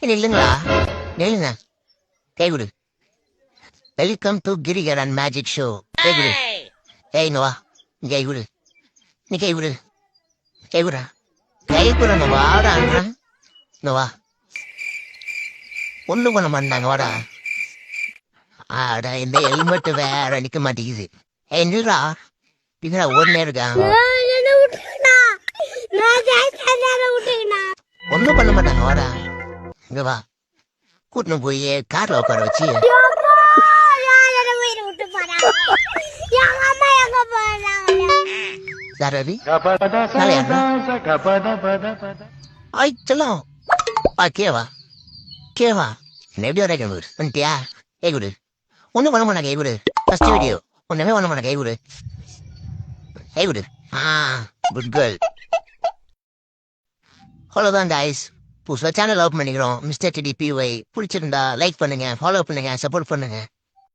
நில்லுங்களா நில்லுங்க கை விடு. Welcome to Girikaran magic show. கை விடு. ஏய் நோவா நீ கை விடு. நீ கை விடு. கை விடா. கை கூட நோவா ஆடான்றா. நோவா ஒண்ணு பண்ண மாட்டாங்க வாடா. ஆடா இந்த ஹெல்மெட் வேற நிக்க மாட்டேங்குது. ஏய் நில்றா. பின்னடா ஓடுனே இருக்கா. ஒண்ணும் பண்ண மாட்டாங்க வாடா. இங்க வா. கூட்டின்னு போய் கார்ல உட்கார வச்சு ரவி செல்லம் கேவா கேவா என்ன எப்படி வர கேடு வந்துட்டியா? கை விடு. ஒன்றும் பண்ண மாட்டா. கை விடு. ஃபர்ஸ்ட் வீடியோ ஒன்றுமே பண்ண மாட்டா. கை விடு. கை விடு. Good girl. அவ்வளோதான் கைஸ். புதுசாக சேனல் ஓப்பன் பண்ணிக்கிறோம். மிஸ்டர் டிடிபிஒய் பிடிச்சிருந்தா லைக் பண்ணுங்க, ஃபாலோ பண்ணுங்க, சப்போர்ட் பண்ணுங்க.